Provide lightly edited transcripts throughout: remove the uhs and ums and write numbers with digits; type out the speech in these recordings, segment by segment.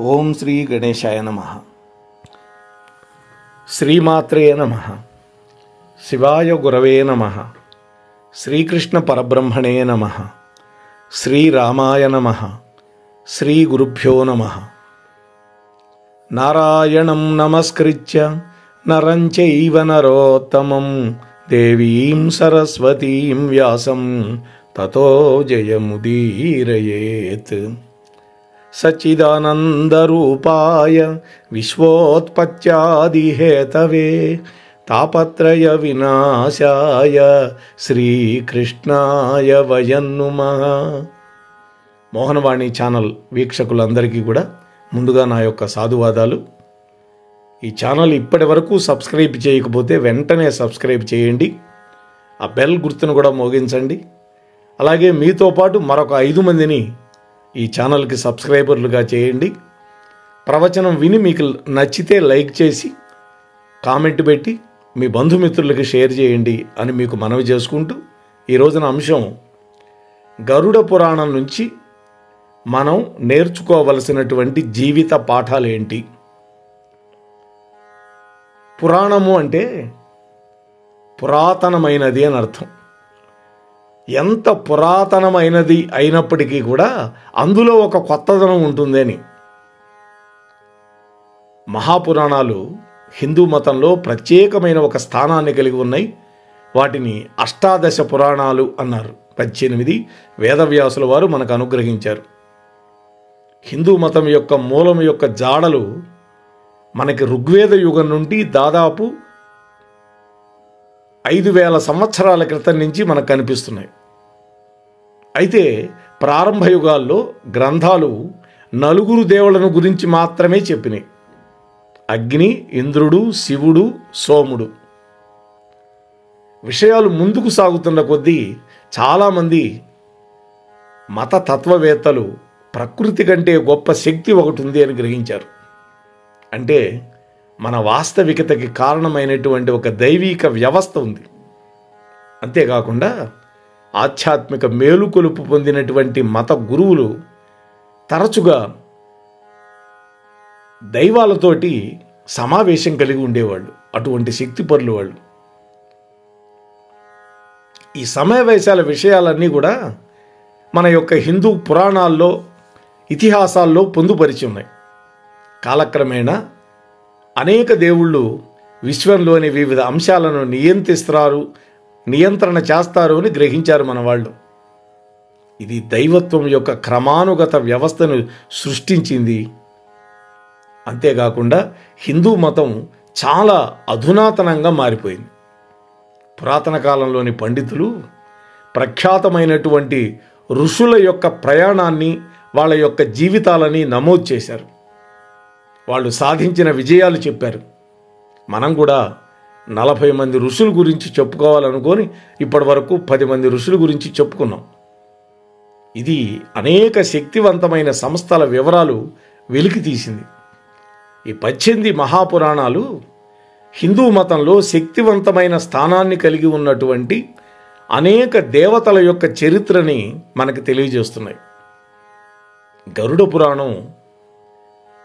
ఓం శ్రీ గణేశాయ నమః. శ్రీమాత్రే నమః. శివాయ గురవే నమః. శ్రీకృష్ణ పరబ్రహ్మణే నమః. శ్రీరామాయ నమః. శ్రీ గురుభ్యో నమః. నారాయణం నమస్కృత్య నరం చైవ నరోత్తమం దేవీం సరస్వతీం వ్యాసం తతో జయముదీరయేత్. సచ్చిదానందరూపాయ విశ్వోత్పత్యాదిహేతవే తాపత్రయ వినాశాయ శ్రీకృష్ణాయ వయం నమః. మోహనవాణి ఛానల్ వీక్షకులందరికీ కూడా ముందుగా నా యొక్క సాధువాదాలు. ఈ ఛానల్ ఇప్పటి వరకు సబ్స్క్రైబ్ చేయకపోతే వెంటనే సబ్స్క్రైబ్ చేయండి. ఆ బెల్ గుర్తును కూడా మోగించండి. అలాగే మీతో పాటు మరొక 5 మందిని ఈ ఛానల్కి సబ్స్క్రైబర్లుగా చేయండి. ప్రవచనం విని మీకు నచ్చితే లైక్ చేసి కామెంట్ పెట్టి మీ బంధుమిత్రులకి షేర్ చేయండి అని మీకు మనవి చేసుకుంటూ, ఈ రోజున అంశం గరుడ పురాణం నుంచి మనం నేర్చుకోవలసినటువంటి జీవిత పాఠాలు ఏంటి. పురాణము అంటే పురాతనమైనది అని అర్థం. ఎంత పురాతనమైనది అయినప్పటికీ కూడా అందులో ఒక కొత్తదనం ఉంటుంది అని. మహాపురాణాలు హిందూ మతంలో ప్రత్యేకమైన ఒక స్థానాన్ని కలిగి ఉన్నాయి. వాటిని అష్టాదశ పురాణాలు అన్నారు. 18 వేదవ్యాసుల వారు మనకు అనుగ్రహించారు. హిందూ మతం యొక్క మూలం యొక్క జాడలు మనకి ఋగ్వేద యుగం నుండి దాదాపు 5000 సంవత్సరాల క్రితం నుంచి మనకు కనిపిస్తున్నాయి. అయితే ప్రారంభ యుగాల్లో గ్రంథాలు 4 దేవుళ్ళను గురించి మాత్రమే చెప్పినాయి: అగ్ని, ఇంద్రుడు, శివుడు, సోముడు. విషయాలు ముందుకు సాగుతున్న కొద్దీ చాలామంది మత తత్వవేత్తలు ప్రకృతి కంటే గొప్ప శక్తి ఒకటి ఉంది అని గ్రహించారు. అంటే మన వాస్తవికతకి కారణమైనటువంటి ఒక దైవీక వ్యవస్థ ఉంది. అంతేకాకుండా ఆధ్యాత్మిక మేలుకొలుపు పొందినటువంటి మత గురువులు తరచుగా దైవాలతోటి సమావేశం కలిగి ఉండేవాళ్ళు. అటువంటి శక్తిపరులు వాళ్ళు. ఈ సమావేశాల విషయాలన్నీ కూడా మన యొక్క హిందూ పురాణాల్లో, ఇతిహాసాల్లో పొందుపరిచి ఉన్నాయి. కాలక్రమేణా అనేక దేవుళ్ళు విశ్వంలోని వివిధ అంశాలను నియంత్రణ చేస్తారు అని గ్రహించారు మన వాళ్ళు. ఇది దైవత్వం యొక్క క్రమానుగత వ్యవస్థను సృష్టించింది. అంతేకాకుండా హిందూ మతం చాలా అధునాతనంగా మారిపోయింది. పురాతన కాలంలోని పండితులు ప్రఖ్యాతమైనటువంటి ఋషుల యొక్క ప్రయాణాన్ని, వాళ్ళ యొక్క జీవితాలని నమోదు చేశారు. వాళ్ళు సాధించిన విజయాలు చెప్పారు. మనం కూడా 40 మంది ఋషుల గురించి చెప్పుకోవాలనుకొని ఇప్పటి వరకు 10 మంది ఋషుల గురించి చెప్పుకున్నాం. ఇది అనేక శక్తివంతమైన సంస్థల వివరాలు వెలికి తీసింది. ఈ 18 మహాపురాణాలు హిందూ మతంలో శక్తివంతమైన స్థానాన్ని కలిగి ఉన్నటువంటి అనేక దేవతల యొక్క చరిత్రని మనకు తెలియజేస్తున్నాయి. గరుడ పురాణం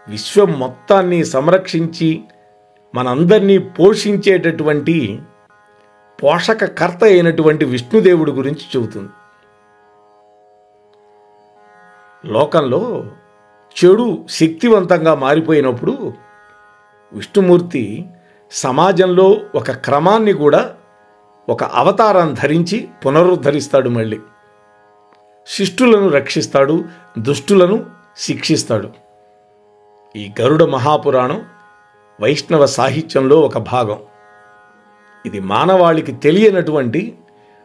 విశ్వం మొత్తాన్ని సంరక్షించి మనందరినీ పోషించేటటువంటి పోషకకర్త అయినటువంటి విష్ణుదేవుడి గురించి చెబుతుంది. లోకంలో చెడు శక్తివంతంగా మారిపోయినప్పుడు విష్ణుమూర్తి సమాజంలో ఒక క్రమాన్ని కూడా, ఒక అవతారాన్ని ధరించి పునరుద్ధరిస్తాడు. మళ్ళీ శిష్టులను రక్షిస్తాడు, దుష్టులను శిక్షిస్తాడు. ఈ గరుడ మహాపురాణం వైష్ణవ సాహిత్యంలో ఒక భాగం. ఇది మానవాళికి తెలియనటువంటి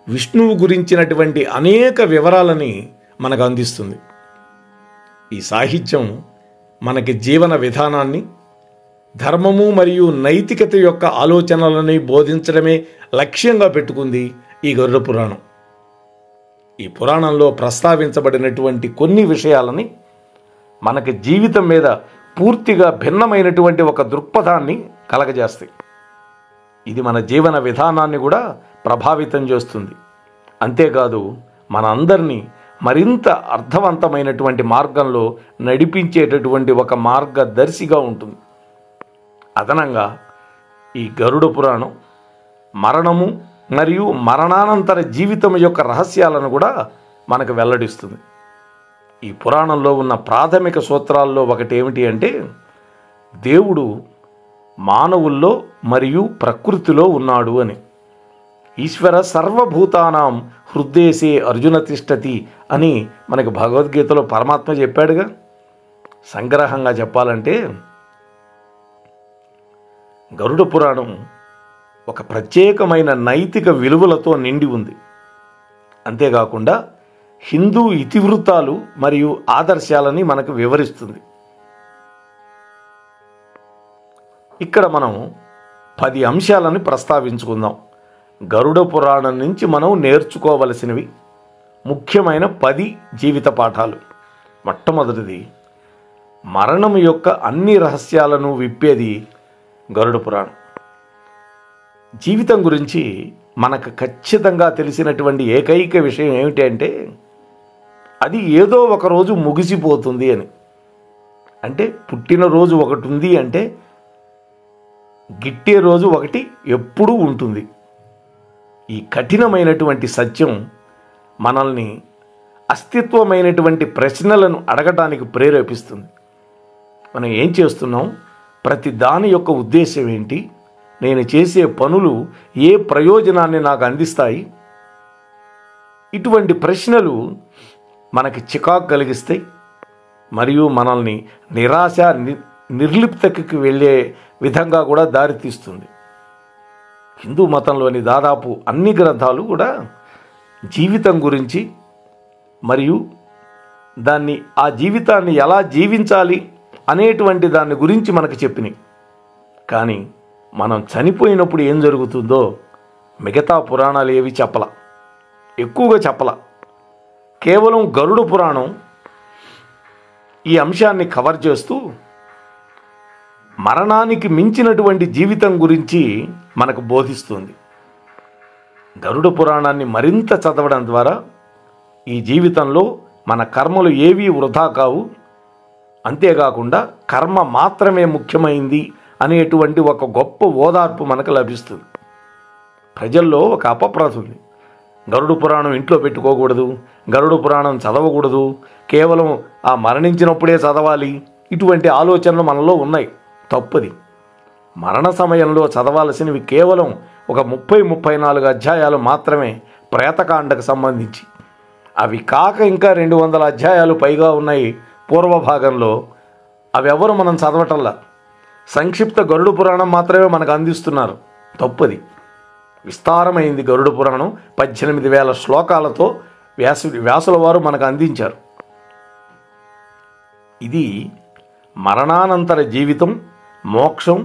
విష్ణువు గురించినటువంటి అనేక వివరాలని మనకు అందిస్తుంది. ఈ సాహిత్యం మనకి జీవన విధానాన్ని, ధర్మము మరియు నైతికత యొక్క ఆలోచనలని బోధించడమే లక్ష్యంగా పెట్టుకుంది ఈ గరుడ పురాణం. ఈ పురాణంలో ప్రస్తావించబడినటువంటి కొన్ని విషయాలని మనకి జీవితం మీద పూర్తిగా భిన్నమైనటువంటి ఒక దృక్పథాన్ని కలగజేస్తాయి. ఇది మన జీవన విధానాన్ని కూడా ప్రభావితం చేస్తుంది. అంతేకాదు మన అందరినీ మరింత అర్థవంతమైనటువంటి మార్గంలో నడిపించేటటువంటి ఒక మార్గదర్శిగా ఉంటుంది. అదనంగా ఈ గరుడ పురాణం మరణము మరియు మరణానంతర జీవితం యొక్క రహస్యాలను కూడా మనకు వెల్లడిస్తుంది. ఈ పురాణంలో ఉన్న ప్రాథమిక సూత్రాల్లో ఒకటి ఏమిటి అంటే, దేవుడు మానవుల్లో మరియు ప్రకృతిలో ఉన్నాడు అని. ఈశ్వర సర్వభూతానాం హృద్దేశే అర్జున తిష్టతి అని మనకి భగవద్గీతలో పరమాత్మ చెప్పాడుగా. సంగ్రహంగా చెప్పాలంటే గరుడ పురాణం ఒక ప్రత్యేకమైన నైతిక విలువలతో నిండి ఉంది. అంతేకాకుండా హిందూ ఇతివృత్తాలు మరియు ఆదర్శాలని మనకు వివరిస్తుంది. ఇక్కడ మనం 10 అంశాలను ప్రస్తావించుకుందాం. గరుడ పురాణం నుంచి మనం నేర్చుకోవలసినవి ముఖ్యమైన 10 జీవిత పాఠాలు. మొట్టమొదటిది, మరణం యొక్క అన్ని రహస్యాలను విప్పేది గరుడ పురాణం. జీవితం గురించి మనకు ఖచ్చితంగా తెలిసినటువంటి ఏకైక విషయం ఏమిటి అంటే, అది ఏదో ఒకరోజు ముగిసిపోతుంది అని. అంటే పుట్టినరోజు ఒకటి ఉంది అంటే గిట్టే రోజు ఒకటి ఎప్పుడూ ఉంటుంది. ఈ కఠినమైనటువంటి సత్యం మనల్ని అస్తిత్వమైనటువంటి ప్రశ్నలను అడగటానికి ప్రేరేపిస్తుంది. మనం ఏం చేస్తున్నాం, ప్రతి దాని యొక్క ఉద్దేశం ఏంటి, నేను చేసే పనులు ఏ ప్రయోజనాన్ని నాకు అందిస్తాయి, ఇటువంటి ప్రశ్నలు మనకి చికాకు కలిగిస్తాయి మరియు మనల్ని నిరాశ నిర్లిప్తకి వెళ్ళే విధంగా కూడా దారితీస్తుంది. హిందూ మతంలోని దాదాపు అన్ని గ్రంథాలు కూడా జీవితం గురించి మరియు ఆ జీవితాన్ని ఎలా జీవించాలి అనేటువంటి దాని గురించి మనకు చెప్పినాయి. కానీ మనం చనిపోయినప్పుడు ఏం జరుగుతుందో మిగతా పురాణాలు ఏవి ఎక్కువగా చెప్పల. కేవలం గరుడ పురాణం ఈ అంశాన్ని కవర్ చేస్తూ మరణానికి మించినటువంటి జీవితం గురించి మనకు బోధిస్తుంది. గరుడ పురాణాన్ని మరింత చదవడం ద్వారా ఈ జీవితంలో మన కర్మలు ఏవీ వృధా కావు, అంతేకాకుండా కర్మ మాత్రమే ముఖ్యమైంది అనేటువంటి ఒక గొప్ప ఓదార్పు మనకు లభిస్తుంది. ప్రజల్లో ఒక అపప్రథ ఉంది, గరుడ పురాణం ఇంట్లో పెట్టుకోకూడదు, గరుడ పురాణం చదవకూడదు, కేవలం ఆ మరణించినప్పుడే చదవాలి, ఇటువంటి ఆలోచనలు మనలో ఉన్నాయి. తప్పది. మరణ సమయంలో చదవాల్సినవి కేవలం ఒక 30-34 అధ్యాయాలు మాత్రమే ప్రేతకాండకు సంబంధించి. అవి కాక ఇంకా 200 అధ్యాయాలు పైగా ఉన్నాయి పూర్వభాగంలో. అవి ఎవరు మనం చదవటల్లా. సంక్షిప్త గరుడ పురాణం మాత్రమే మనకు అందిస్తున్నారు. తప్పది. విస్తారమైంది గరుడ పురాణం. 18,000 శ్లోకాలతో వ్యాసుల వారు మనకు అందించారు. ఇది మరణానంతర జీవితం, మోక్షం,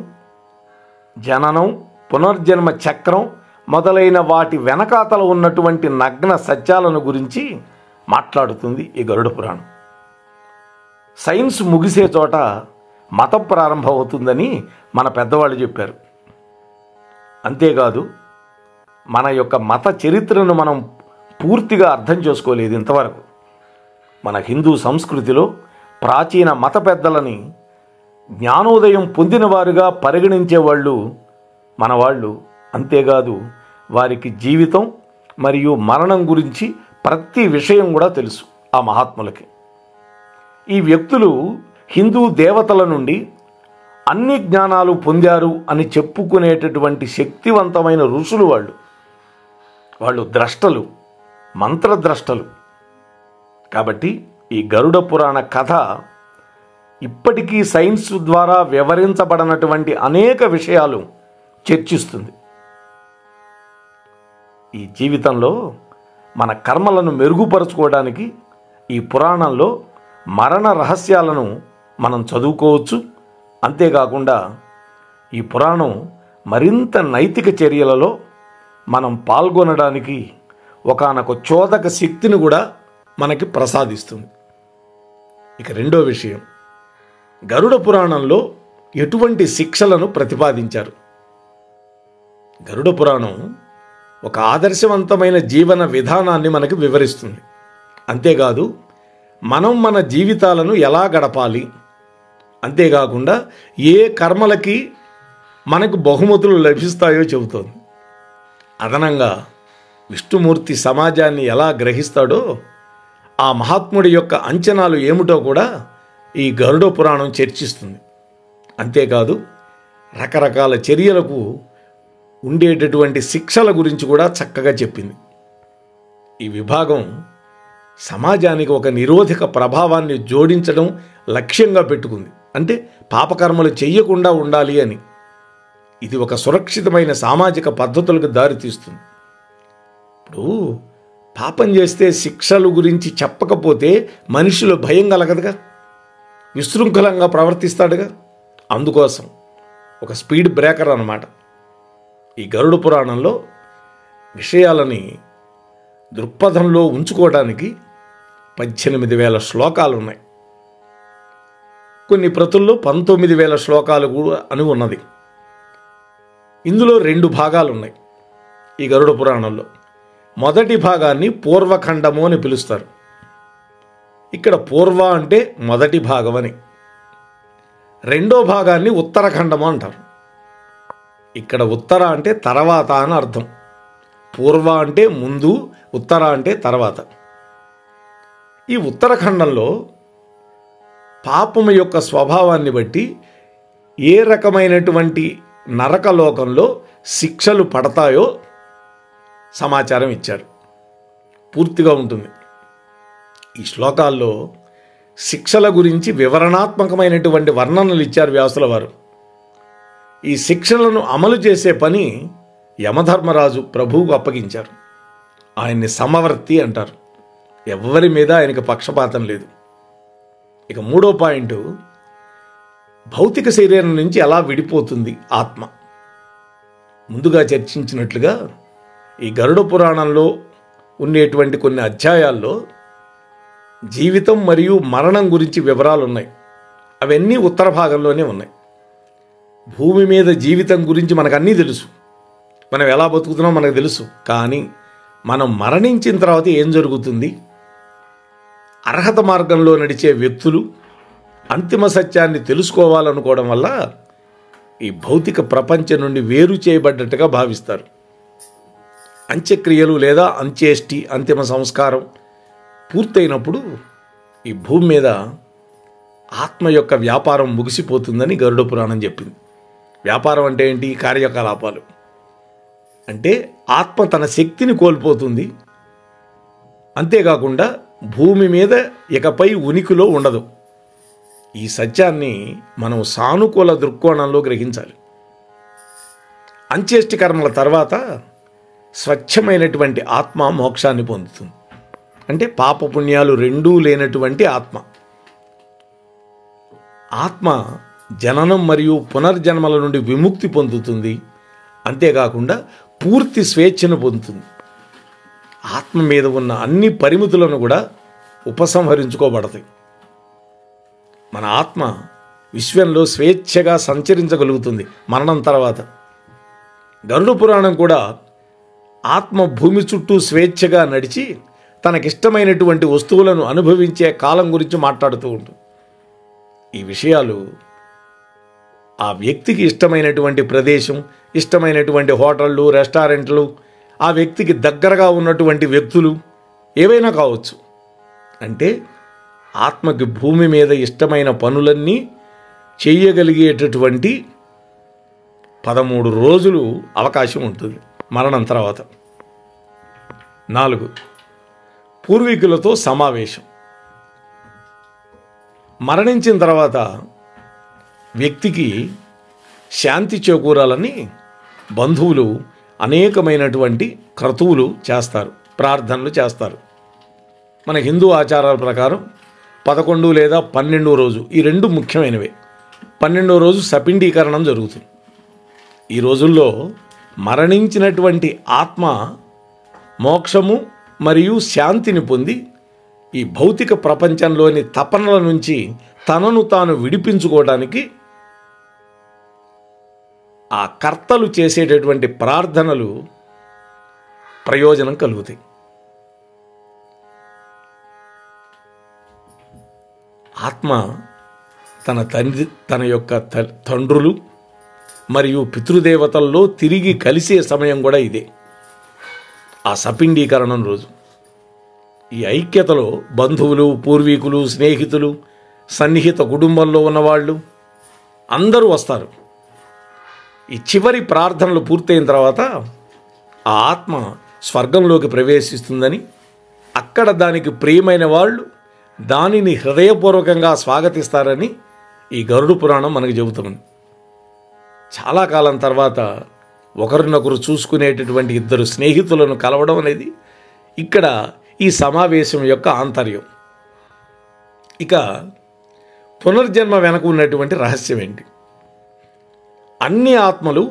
జననం, పునర్జన్మ చక్రం మొదలైన వాటి వెనకాతల ఉన్నటువంటి నగ్న సత్యాలను గురించి మాట్లాడుతుంది ఈ గరుడ పురాణం. సైన్స్ ముగిసే చోట మతం ప్రారంభమవుతుందని మన పెద్దవాళ్ళు చెప్పారు. అంతేకాదు, మన యొక్క మత చరిత్రను మనం పూర్తిగా అర్థం చేసుకోలేదు ఇంతవరకు. మన హిందూ సంస్కృతిలో ప్రాచీన మత పెద్దలని జ్ఞానోదయం పొందినవారుగా పరిగణించేవాళ్ళు మన వాళ్ళు. అంతేకాదు, వారికి జీవితం మరియు మరణం గురించి ప్రతి విషయం కూడా తెలుసు ఆ మహాత్ములకి. ఈ వ్యక్తులు హిందూ దేవతల నుండి అన్ని జ్ఞానాలు పొందారు అని చెప్పుకునేటటువంటి శక్తివంతమైన ఋషులు వాళ్ళు ద్రష్టలు, మంత్రద్రష్టలు. కాబట్టి ఈ గరుడ పురాణ కథ ఇప్పటికీ సైన్స్ ద్వారా వివరించబడినటువంటి అనేక విషయాలు చర్చిస్తుంది. ఈ జీవితంలో మన కర్మలను మెరుగుపరుచుకోవడానికి ఈ పురాణంలో మరణ రహస్యాలను మనం చదువుకోవచ్చు. అంతేకాకుండా ఈ పురాణం మరింత నైతిక చర్యలలో మనం పాల్గొనడానికి ఒకానొక చోదక శక్తిని కూడా మనకి ప్రసాదిస్తుంది. ఇక రెండో విషయం, గరుడ పురాణంలో ఎటువంటి శిక్షలను ప్రతిపాదించారు. గరుడ పురాణం ఒక ఆదర్శవంతమైన జీవన విధానాన్ని మనకి వివరిస్తుంది. అంతేకాదు మనం మన జీవితాలను ఎలా గడపాలి, అంతేకాకుండా ఏ కర్మలకి మనకు బహుమతులు లభిస్తాయో చెబుతోంది. అదనంగా విష్ణుమూర్తి సమాజాన్ని ఎలా గ్రహిస్తాడో, ఆ మహాత్ముడి యొక్క అంచనాలు ఏమిటో కూడా ఈ గరుడ పురాణం చర్చిస్తుంది. అంతేకాదు రకరకాల చర్యలకు ఉండేటటువంటి శిక్షల గురించి కూడా చక్కగా చెప్పింది. ఈ విభాగం సమాజానికి ఒక నిరోధక ప్రభావాన్ని జోడించడం లక్ష్యంగా పెట్టుకుంది. అంటే పాపకర్మలు చెయ్యకుండా ఉండాలి అని. ఇది ఒక సురక్షితమైన సామాజిక పద్ధతులకు దారితీస్తుంది. ఇప్పుడు పాపం చేస్తే శిక్షల గురించి చెప్పకపోతే మనిషిలో భయం కలగదుగా, విశృంఖలంగా ప్రవర్తిస్తాడుగా. అందుకోసం ఒక స్పీడ్ బ్రేకర్ అన్నమాట. ఈ గరుడ పురాణంలో విషయాలని దృక్పథంలో ఉంచుకోవడానికి 18,000 శ్లోకాలు ఉన్నాయి. కొన్ని ప్రతుల్లో 19,000 శ్లోకాలు కూడా అని ఉన్నది. ఇందులో 2 భాగాలు ఉన్నాయి ఈ గరుడ పురాణంలో. మొదటి భాగాన్ని పూర్వఖండము అని పిలుస్తారు. ఇక్కడ పూర్వ అంటే మొదటి భాగం అని, రెండో భాగాన్ని ఉత్తరఖండము అంటారు. ఇక్కడ ఉత్తర అంటే తర్వాత అని అర్థం. పూర్వ అంటే ముందు, ఉత్తర అంటే తర్వాత. ఈ ఉత్తరఖండంలో పాపము యొక్క స్వభావాన్ని బట్టి ఏ రకమైనటువంటి నరకలోకంలో శిక్షలు పడతాయో సమాచారం ఇచ్చారు. పూర్తిగా ఉంటుంది. ఈ శ్లోకాల్లో శిక్షల గురించి వివరణాత్మకమైనటువంటి వర్ణనలు ఇచ్చారు వ్యాసుల వారు. ఈ శిక్షలను అమలు చేసే పని యమధర్మరాజు ప్రభువుకు అప్పగించారు. ఆయన్ని సమవర్తి అంటారు. ఎవరి మీద ఆయనకు పక్షపాతం లేదు. ఇక 3వ పాయింట్, భౌతిక శరీరం నుంచి ఎలా విడిపోతుంది ఆత్మ. ముందుగా చర్చించినట్లుగా ఈ గరుడ పురాణంలో ఉండేటువంటి కొన్ని అధ్యాయాల్లో జీవితం మరియు మరణం గురించి వివరాలు ఉన్నాయి. అవన్నీ ఉత్తర భాగంలోనే ఉన్నాయి. భూమి మీద జీవితం గురించి మనకు అన్నీ తెలుసు, మనం ఎలా బతుకుతున్నామో మనకు తెలుసు. కానీ మనం మరణించిన తర్వాత ఏం జరుగుతుంది, అర్హత మార్గంలో నడిచే వ్యక్తులు అంతిమ సత్యాన్ని తెలుసుకోవాలనుకోవడం వల్ల ఈ భౌతిక ప్రపంచం నుండి వేరు చేయబడ్డట్టుగా భావిస్తారు. అంత్యక్రియలు లేదా అంత్యేష్టి, అంతిమ సంస్కారం పూర్తయినప్పుడు ఈ భూమి మీద ఆత్మ యొక్క వ్యాపారం ముగిసిపోతుందని గరుడ పురాణం చెప్పింది. వ్యాపారం అంటే ఏంటి? కార్యకలాపాలు. అంటే ఆత్మ తన శక్తిని కోల్పోతుంది. అంతేకాకుండా భూమి మీద ఇకపై ఉనికిలో ఉండదు. ఈ సత్యాన్ని మనం సానుకూల దృక్కోణంలో గ్రహించాలి. అంత్యేష్టి కర్మల తర్వాత స్వచ్ఛమైనటువంటి ఆత్మ మోక్షాన్ని పొందుతుంది. అంటే పాపపుణ్యాలు రెండూ లేనటువంటి ఆత్మ. ఆత్మ జననం మరియు పునర్జన్మల నుండి విముక్తి పొందుతుంది. అంతేకాకుండా పూర్తి స్వేచ్ఛను పొందుతుంది. ఆత్మ మీద ఉన్న అన్ని పరిమితులను కూడా ఉపసంహరించుకోబడతాయి. మన ఆత్మ విశ్వంలో స్వేచ్ఛగా సంచరించగలుగుతుంది మరణం తర్వాత. గరుడ పురాణం కూడా ఆత్మ భూమి చుట్టూ స్వేచ్ఛగా నడిచి తనకిష్టమైనటువంటి వస్తువులను అనుభవించే కాలం గురించి మాట్లాడుతూ ఉంటుంది. ఈ విషయాలు ఆ వ్యక్తికి ఇష్టమైనటువంటి ప్రదేశం, ఇష్టమైనటువంటి హోటళ్ళు, రెస్టారెంట్లు, ఆ వ్యక్తికి దగ్గరగా ఉన్నటువంటి వ్యక్తులు ఏవైనా కావచ్చు. అంటే ఆత్మకి భూమి మీద ఇష్టమైన పనులన్నీ చేయగలిగేటటువంటి 13 రోజులు అవకాశం ఉంటుంది మరణం తర్వాత. 4, పూర్వీకులతో సమావేశం. మరణించిన తర్వాత వ్యక్తికి శాంతి చేకూరాలని బంధువులు అనేకమైనటువంటి క్రతువులు చేస్తారు, ప్రార్థనలు చేస్తారు. మన హిందూ ఆచారాల ప్రకారం 11 లేదా 12వ రోజు, ఈ 2 ముఖ్యమైనవే. 12వ రోజు సపిండీకరణం జరుగుతుంది. ఈ రోజుల్లో మరణించినటువంటి ఆత్మ మోక్షము మరియు శాంతిని పొంది ఈ భౌతిక ప్రపంచంలోని తపనల నుంచి తనను తాను విడిపించుకోవడానికి ఆ కర్తలు చేసేటటువంటి ప్రార్థనలు ప్రయోజనం కలుగుతాయి. ఆత్మ తన యొక్క తండ్రులు మరియు పితృదేవతల్లో తిరిగి కలిసే సమయం కూడా ఇదే, ఆ సపిండీకరణం రోజు. ఈ ఐక్యతలో బంధువులు, పూర్వీకులు, స్నేహితులు, సన్నిహిత కుటుంబంలో ఉన్నవాళ్ళు అందరూ వస్తారు. ఈ చివరి ప్రార్థనలు పూర్తయిన తర్వాత ఆ ఆత్మ స్వర్గంలోకి ప్రవేశిస్తుందని, అక్కడ దానికి ప్రియమైన వాళ్ళు దానిని హృదయపూర్వకంగా స్వాగతిస్తారని ఈ గరుడ పురాణం మనకు చెబుతుంది. చాలా కాలం తర్వాత ఒకరినొకరు చూసుకునేటటువంటి ఇద్దరు స్నేహితులను కలవడం అనేది ఇక్కడ ఈ సమావేశం యొక్క ఆంతర్యం. ఇక పునర్జన్మ వెనక ఉన్నటువంటి రహస్యం ఏంటి? అన్ని ఆత్మలు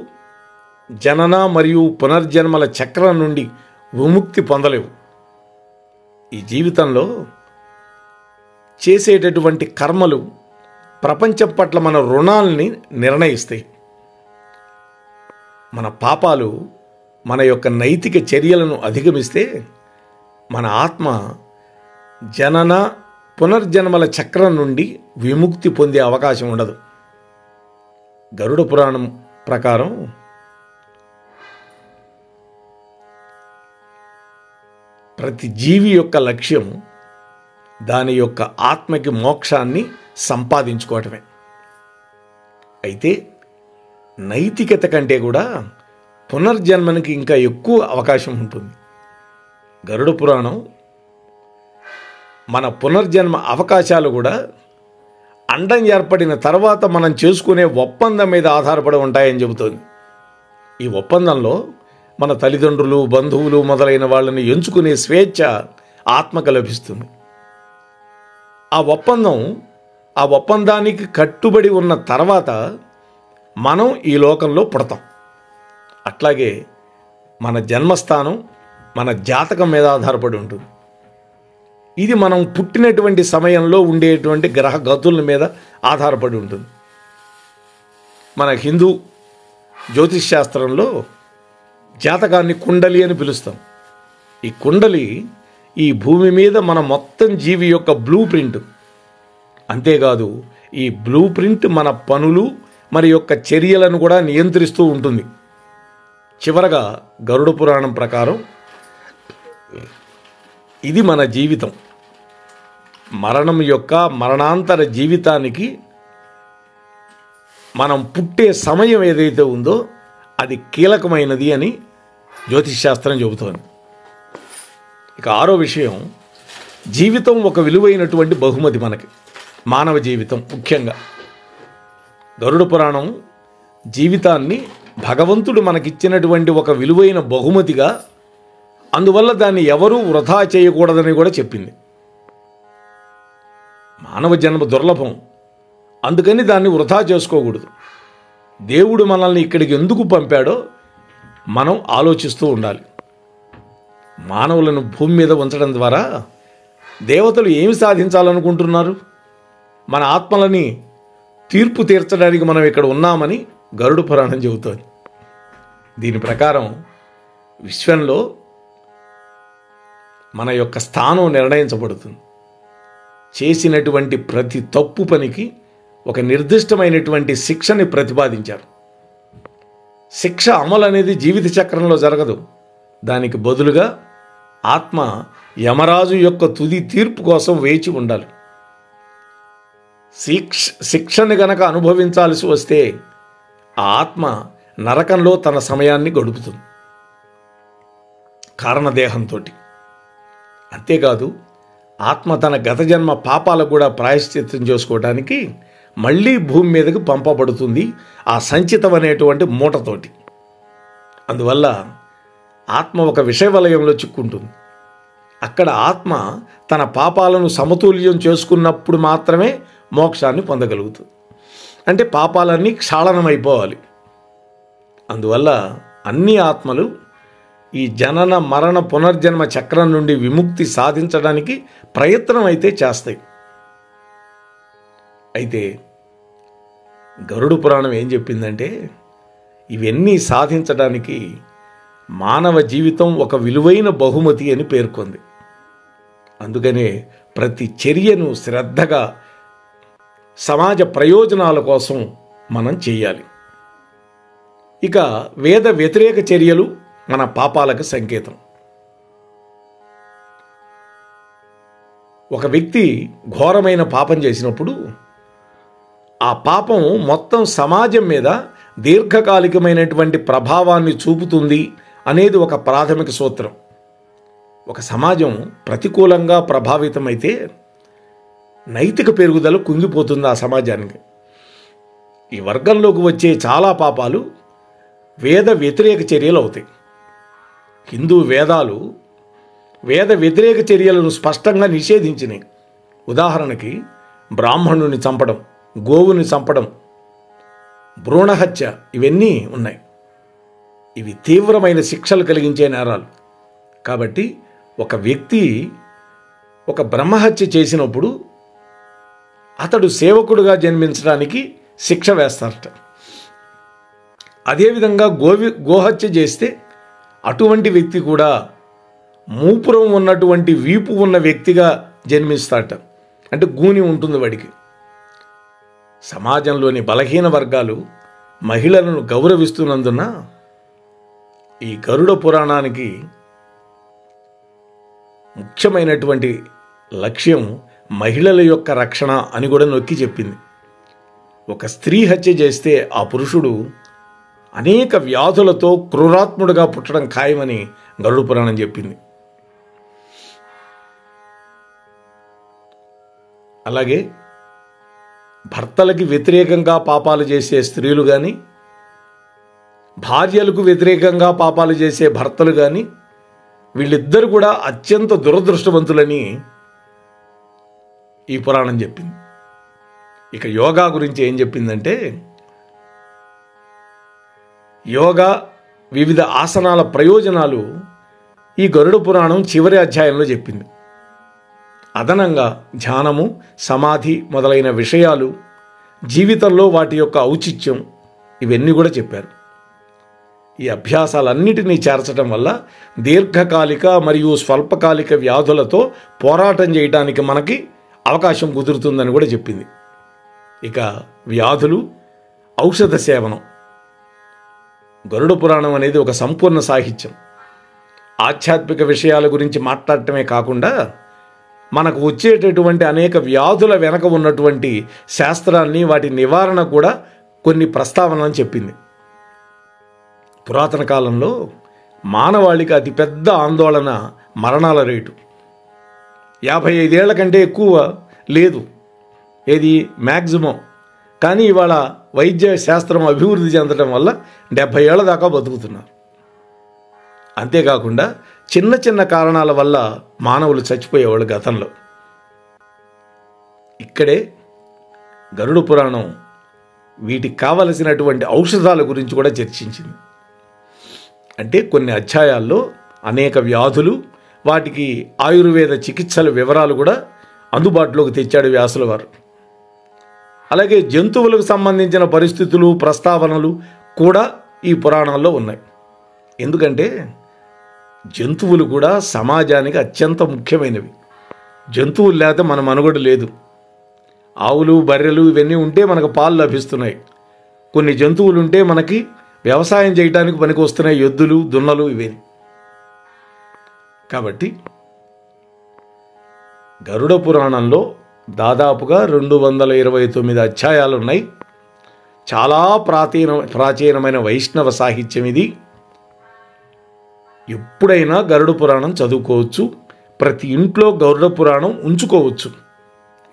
జనన మరియు పునర్జన్మల చక్రం నుండి విముక్తి పొందలేవు. ఈ జీవితంలో చేసేటటువంటి కర్మలు ప్రపంచం పట్ల మన రుణాల్ని నిర్ణయిస్తాయి. మన పాపాలు మన యొక్క నైతిక చర్యలను అధిగమిస్తే మన ఆత్మ జనన పునర్జన్మల చక్రం నుండి విముక్తి పొందే అవకాశం ఉండదు. గరుడ పురాణం ప్రకారం ప్రతి జీవి యొక్క లక్ష్యం దాని యొక్క ఆత్మకి మోక్షాన్ని సంపాదించుకోవటమే. అయితే నైతికత కంటే కూడా పునర్జన్మనికి ఇంకా ఎక్కువ అవకాశం ఉంటుంది. గరుడ పురాణం మన పునర్జన్మ అవకాశాలు కూడా అండం ఏర్పడిన తర్వాత మనం చేసుకునే ఒప్పందం మీద ఆధారపడి ఉంటాయని చెబుతోంది. ఈ ఒప్పందంలో మన తల్లిదండ్రులు, బంధువులు మొదలైన వాళ్ళని ఎంచుకునే స్వేచ్ఛ ఆత్మకు లభిస్తుంది. ఆ ఒప్పందానికి కట్టుబడి ఉన్న తర్వాత మనం ఈ లోకంలో పుడతాం. అట్లాగే మన జన్మస్థానం మన జాతకం మీద ఆధారపడి ఉంటుంది. ఇది మనం పుట్టినటువంటి సమయంలో ఉండేటువంటి గ్రహ గతుల మీద ఆధారపడి ఉంటుంది. మన హిందూ జ్యోతిష్ శాస్త్రంలో జాతకాన్ని కుండలి అని పిలుస్తాం. ఈ కుండలి ఈ భూమి మీద మన మొత్తం జీవి యొక్క బ్లూ ప్రింట్. అంతేకాదు ఈ బ్లూ ప్రింట్ మన పనులు మరి యొక్క చర్యలను కూడా నియంత్రిస్తూ ఉంటుంది. చివరగా గరుడ పురాణం ప్రకారం ఇది మన జీవితం. మరణం యొక్క మరణాంతర జీవితానికి మనం పుట్టే సమయం ఏదైతే ఉందో అది కీలకమైనది అని జ్యోతిష్ శాస్త్రం చెబుతోంది. ఇక ఆరో విషయం, జీవితం ఒక విలువైనటువంటి బహుమతి మనకి, మానవ జీవితం ముఖ్యంగా. గరుడ పురాణం జీవితాన్ని భగవంతుడు మనకిచ్చినటువంటి ఒక విలువైన బహుమతిగా, అందువల్ల దాన్ని ఎవరూ వృధా చేయకూడదని కూడా చెప్పింది. మానవ జన్మ దుర్లభం, అందుకని దాన్ని వృధా చేసుకోకూడదు. దేవుడు మనల్ని ఇక్కడికి ఎందుకు పంపాడో మనం ఆలోచిస్తూ ఉండాలి. మానవులను భూమి మీద ఉంచడం ద్వారా దేవతలు ఏమి సాధించాలనుకుంటున్నారు? మన ఆత్మలని తీర్పు తీర్చడానికి మనం ఇక్కడ ఉన్నామని గరుడ పురాణం చెబుతోంది. దీని ప్రకారం విశ్వంలో మన యొక్క స్థానం నిర్ణయించబడుతుంది. చేసినటువంటి ప్రతి తప్పు పనికి ఒక నిర్దిష్టమైనటువంటి శిక్షని ప్రతిపాదించారు. శిక్ష అమలు అనేది జీవిత చక్రంలో జరగదు. దానికి బదులుగా ఆత్మ యమరాజు యొక్క తుది తీర్పు కోసం వేచి ఉండాలి. శిక్షని గనక అనుభవించాల్సి వస్తే ఆ ఆత్మ నరకంలో తన సమయాన్ని గడుపుతుంది కారణదేహంతో. అంతేకాదు ఆత్మ తన గత జన్మ పాపాలకు కూడా ప్రాయశ్చిత్తం చేసుకోవడానికి మళ్ళీ భూమి మీదకు పంపబడుతుంది ఆ సంచితం అనేటువంటి మూటతోటి. అందువల్ల ఆత్మ ఒక విషయవలయంలో చిక్కుంటుంది. అక్కడ ఆత్మ తన పాపాలను సమతుల్యం చేసుకున్నప్పుడు మాత్రమే మోక్షాన్ని పొందగలుగుతుంది. అంటే పాపాలన్నీ క్షాళనమైపోవాలి. అందువల్ల అన్ని ఆత్మలు ఈ జనన మరణ పునర్జన్మ చక్రం నుండి విముక్తి సాధించడానికి ప్రయత్నం అయితే చేస్తాయి. అయితే గరుడ పురాణం ఏం చెప్పిందంటే, ఇవన్నీ సాధించడానికి మానవ జీవితం ఒక విలువైన బహుమతి అని పేర్కొంది. అందుకనే ప్రతి చర్యను శ్రద్ధగా సమాజ ప్రయోజనాల కోసం మనం చేయాలి. ఇక వేద వ్యతిరేక చర్యలు మన పాపాలకు సంకేతం. ఒక వ్యక్తి ఘోరమైన పాపం చేసినప్పుడు ఆ పాపం మొత్తం సమాజం మీద దీర్ఘకాలికమైనటువంటి ప్రభావాన్ని చూపుతుంది అనేది ఒక ప్రాథమిక సూత్రం. ఒక సమాజం ప్రతికూలంగా ప్రభావితమైతే నైతిక పెరుగుదల కుంగిపోతుంది ఆ సమాజానికి. ఈ వర్గంలోకి వచ్చే చాలా పాపాలు వేద వ్యతిరేక చర్యలు అవుతాయి. హిందూ వేదాలు వేద వ్యతిరేక చర్యలను స్పష్టంగా నిషేధించినాయి. ఉదాహరణకి బ్రాహ్మణుని చంపడం, గోవుని చంపడం, భ్రూణహత్య ఇవన్నీ ఉన్నాయి. ఇవి తీవ్రమైన శిక్షలు కలిగించే నేరాలు. కాబట్టి ఒక వ్యక్తి ఒక బ్రహ్మహత్య చేసినప్పుడు అతడు సేవకుడుగా జన్మించడానికి శిక్ష వేస్తారట. అదేవిధంగా గోహత్య చేస్తే అటువంటి వ్యక్తి కూడా మూపురం ఉన్నటువంటి వీపు ఉన్న వ్యక్తిగా జన్మిస్తాడట. అంటే గూని ఉంటుంది వాడికి. సమాజంలోని బలహీన వర్గాలు మహిళలను గౌరవిస్తున్నందున ఈ గరుడ పురాణానికి ముఖ్యమైనటువంటి లక్ష్యం మహిళల యొక్క రక్షణ అని కూడా నొక్కి చెప్పింది. ఒక స్త్రీ హత్య చేస్తే ఆ పురుషుడు అనేక వ్యాధులతో క్రూరాత్ముడుగా పుట్టడం ఖాయమని గరుడ పురాణం చెప్పింది. అలాగే భర్తలకి వ్యతిరేకంగా పాపాలు చేసే స్త్రీలు కానీ, భార్యలకు వ్యతిరేకంగా పాపాలు చేసే భర్తలు కానీ, వీళ్ళిద్దరు కూడా అత్యంత దురదృష్టవంతులని ఈ పురాణం చెప్పింది. ఇక యోగా గురించి ఏం చెప్పిందంటే, యోగా వివిధ ఆసనాల ప్రయోజనాలు ఈ గరుడ పురాణం చివరి అధ్యాయంలో చెప్పింది. అదనంగా ధ్యానము, సమాధి మొదలైన విషయాలు, జీవితంలో వాటి యొక్క ఔచిత్యం ఇవన్నీ కూడా చెప్పారు. ఈ అభ్యాసాలన్నిటినీ చేర్చడం వల్ల దీర్ఘకాలిక మరియు స్వల్పకాలిక వ్యాధులతో పోరాటం చేయడానికి మనకి అవకాశం కుదురుతుందని కూడా చెప్పింది. ఇక వ్యాధులు, ఔషధ సేవనం. గరుడ పురాణం అనేది ఒక సంపూర్ణ సాహిత్యం. ఆధ్యాత్మిక విషయాల గురించి మాట్లాడటమే కాకుండా మనకు వచ్చేటటువంటి అనేక వ్యాధుల వెనక ఉన్నటువంటి శాస్త్రాన్ని, వాటి నివారణ కూడా కొన్ని ప్రస్తావనలను చెప్పింది. పురాతన కాలంలో మానవాళికి అతిపెద్ద ఆందోళన మరణాల రేటు. 55 ఏళ్ల కంటే ఎక్కువ లేదు, ఏది మ్యాక్సిమం. కానీ ఇవాళ వైద్య శాస్త్రం అభివృద్ధి చెందడం వల్ల 70 ఏళ్ల దాకా బతుకుతున్నారు. అంతేకాకుండా చిన్న చిన్న కారణాల వల్ల మానవులు చచ్చిపోయేవాళ్ళు గతంలో. ఇక్కడే గరుడ పురాణం వీటికి కావలసినటువంటి ఔషధాల గురించి కూడా చర్చించింది. అంటే కొన్ని అధ్యాయాల్లో అనేక వ్యాధులు, వాటికి ఆయుర్వేద చికిత్సల వివరాలు కూడా అందుబాటులోకి తెచ్చాడు వ్యాసుల వారు. అలాగే జంతువులకు సంబంధించిన పరిస్థితులు, ప్రస్తావనలు కూడా ఈ పురాణాల్లో ఉన్నాయి. ఎందుకంటే జంతువులు కూడా సమాజానికి అత్యంత ముఖ్యమైనవి. జంతువులు లేకపోతే మన మనుగడ లేదు. ఆవులు, బర్రెలు ఇవన్నీ ఉంటే మనకు పాలు లభిస్తున్నాయి. కొన్ని జంతువులు ఉంటే మనకి వ్యవసాయం చేయడానికి పనికి వస్తున్నాయి, ఎద్దులు, దున్నలు ఇవన్నీ. కాబట్టి గరుడ పురాణంలో దాదాపుగా 229 అధ్యాయాలు ఉన్నాయి. చాలా ప్రాచీనమైన వైష్ణవ సాహిత్యం ఇది. ఎప్పుడైనా గరుడ పురాణం చదువుకోవచ్చు. ప్రతి ఇంట్లో గరుడ పురాణం ఉంచుకోవచ్చు.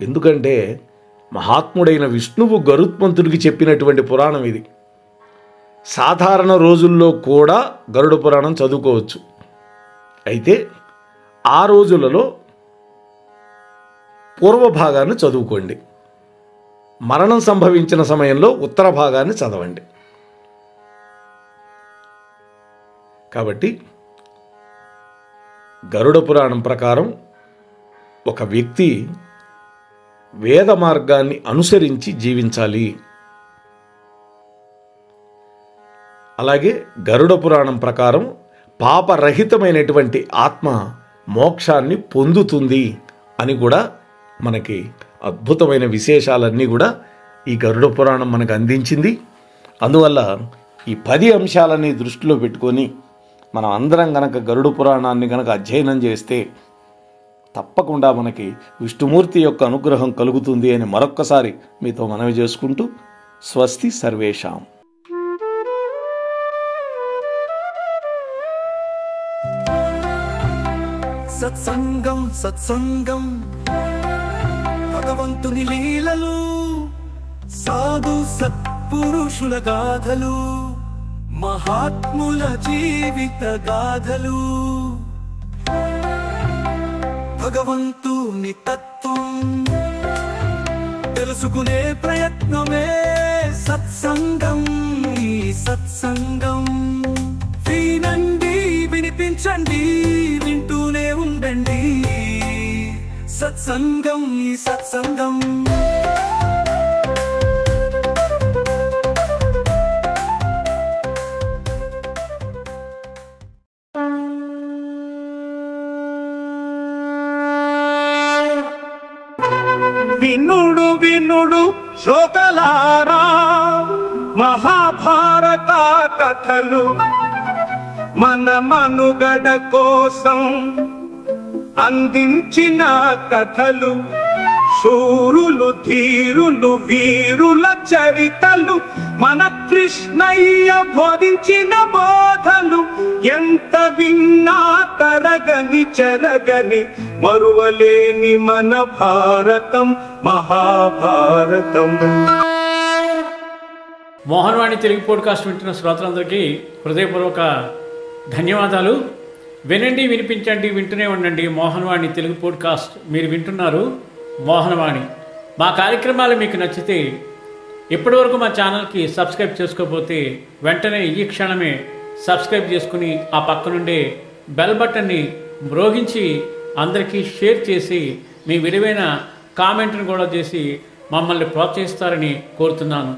ఎందుకంటే మహాత్ముడైన విష్ణువు గరుత్మంతుడికి చెప్పినటువంటి పురాణం ఇది. సాధారణ రోజుల్లో కూడా గరుడ పురాణం చదువుకోవచ్చు. అయితే ఆ రోజులలో పూర్వ భాగాన్ని చదువుకోండి. మరణం సంభవించిన సమయంలో ఉత్తర భాగాన్ని చదవండి. కాబట్టి గరుడ పురాణం ప్రకారం ఒక వ్యక్తి వేద మార్గాన్ని అనుసరించి జీవించాలి. అలాగే గరుడ పురాణం ప్రకారం పాపరహితమైనటువంటి ఆత్మ మోక్షాన్ని పొందుతుంది అని కూడా మనకి అద్భుతమైన విశేషాలన్నీ కూడా ఈ గరుడ పురాణం మనకు అందించింది. అందువల్ల ఈ 10 అంశాలని దృష్టిలో పెట్టుకొని మనం అందరం గనక గరుడ పురాణాన్ని గనక అధ్యయనం చేస్తే తప్పకుండా మనకి విష్ణుమూర్తి యొక్క అనుగ్రహం కలుగుతుంది అని మరొక్కసారి మీతో మనవి చేసుకుంటూ స్వస్తి సర్వేషాం. సత్సంగం సత్సంగం భగవంతుని లీలలు, సాధు సత్పురుషుల గాథలు, మహాత్ముల జీవిత గాథలు, భగవంతుని తత్వం తెలుసుకునే ప్రయత్నమే సత్సంగం. ఈ సత్సంగం వినండి, వినిపించండి, వింటూనే ఉండండి. సత్సంగం, ఈ సత్సంగం. వినుడు వినుడు శ్రోతలారా, మహాభారత కథలు మన మనుగడ కోసం అందించిన కథలు. శూరులు ధీరులు వీరుల చరితలు, మన కృష్ణయ్య బోధించిన బోధలు. ఎంత విన్నా తరగని చెరగని మరువలేని మన భారతం, మహాభారతం. మోహన్వాణి తెలుగు పోడ్కాస్ట్ వింటున్న శ్రోతలందరికీ హృదయపూర్వక ధన్యవాదాలు. వినండి, వినిపించండి, వింటూనే ఉండండి. మోహన్వాణి తెలుగు పోడ్కాస్ట్ మీరు వింటున్నారు. మోహన్వాణి. మా కార్యక్రమాలు మీకు నచ్చితే ఇప్పటివరకు మా ఛానల్కి సబ్స్క్రైబ్ చేసుకోకపోతే వెంటనే ఈ క్షణమే సబ్స్క్రైబ్ చేసుకుని ఆ పక్కనుండే బెల్ బటన్ని మ్రోగించి అందరికీ షేర్ చేసి మీ విలువైన కామెంట్ను కూడా చేసి మమ్మల్ని ప్రోత్సహిస్తారని కోరుతున్నాను.